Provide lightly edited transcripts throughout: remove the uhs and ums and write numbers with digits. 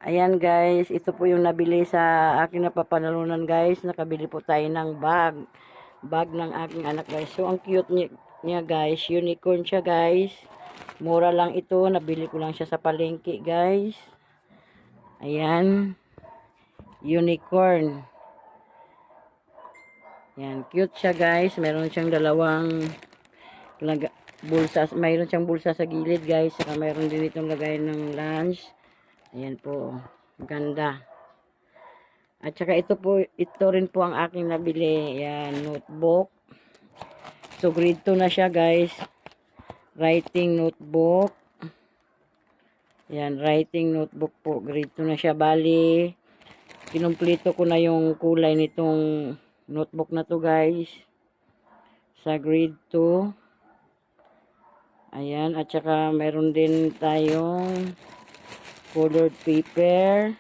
Ayan guys, ito po yung nabili sa aking napapanalunan guys. Nakabili po tayo ng bag. Bag ng aking anak guys. So ang cute niya guys. Unicorn siya guys. Mura lang ito. Nabili ko lang siya sa palengke guys. Ayan. Unicorn. Ayan. Cute siya guys. Meron siyang dalawang bulsa. Mayroon siyang bulsa sa gilid guys. Saka mayroon din itong lagayan ng lunch. Ayan po. Ganda. At saka ito rin po ang aking nabili. Ayan, notebook. So, grade 2 na siya, guys. Writing notebook. Ayan, writing notebook po. Grade 2 na siya. Bali, kinumpleto ko na yung kulay nitong notebook na to, guys. Sa grade 2. Ayan, at saka meron din tayong colored paper.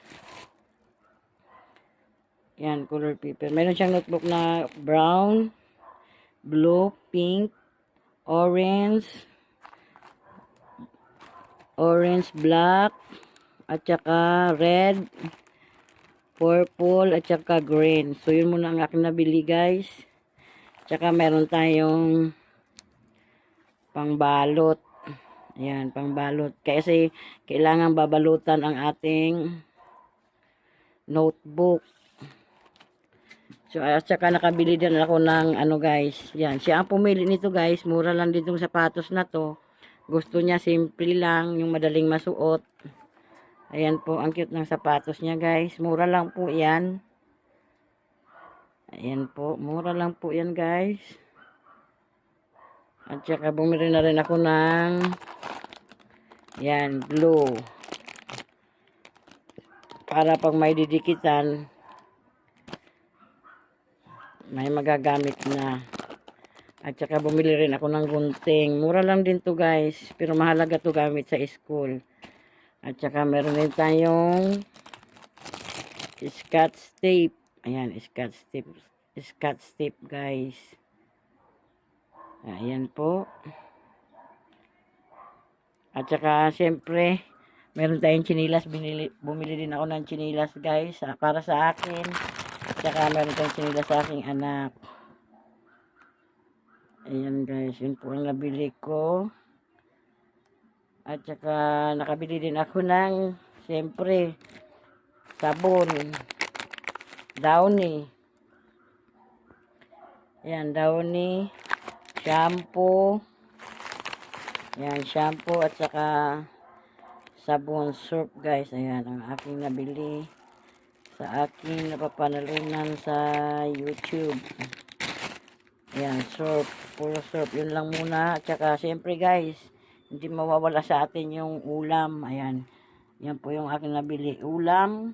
Yan, color paper. Meron siyang notebook na brown, blue, pink, orange, black, at saka red, purple, at saka green. So, yun muna ang aking nabili, guys. Tsaka meron tayong pangbalot. Ayan, pangbalot. Kasi, kailangan babalutan ang ating notebook. So, at saka nakabili din ako ng ano guys. Yan. Siya ang pumili nito guys. Mura lang din itong sapatos na to. Gusto niya simple lang. Yung madaling masuot. Ayan po. Ang cute ng sapatos niya guys. Mura lang po yan. Ayan po. Mura lang po yan guys. At saka bumili na rin ako ng yan. Blue. Para pag may didikitan, may magagamit na. At saka bumili rin ako ng gunting. Mura lang din to guys. Pero mahalaga to gamit sa school. At saka meron din tayong scotch tape. Ayan, scotch tape. Scotch tape guys. Ayan po. At saka syempre, meron tayong chinilas. Bumili din ako ng chinilas guys. Para sa akin. Tsaka meron tayong chinilas sa aking anak. Ayan guys, yun po ang nabili ko. At saka nakabili din ako ng, siyempre, sabon. Downy. Ayan, Downy. Shampoo. Ayan, shampoo at saka sabon soap guys. Ayan, ang aking nabili sa aking napapanalunan sa YouTube. Ayan, surf. Puro surf. Yun lang muna. At saka, syempre guys, hindi mawawala sa atin yung ulam. Ayan. Yan po yung aking nabili. Ulam.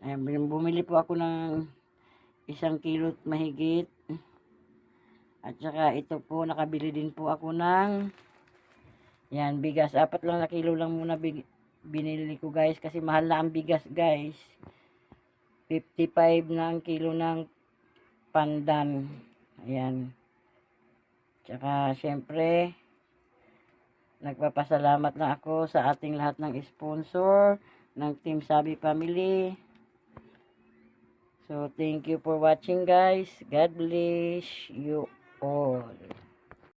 Ayan, bumili po ako ng 1 kilo mahigit. At saka, ito po, nakabili din po ako ng yan, bigas. 4 lang na kilo lang muna binili ko guys. Kasi mahal na ang bigas guys. 55 na ang kilo ng pandan. Ayan. Tsaka, syempre, nagpapasalamat na ako sa ating lahat ng sponsor ng Team Sabi Family. So, thank you for watching guys. God bless you all.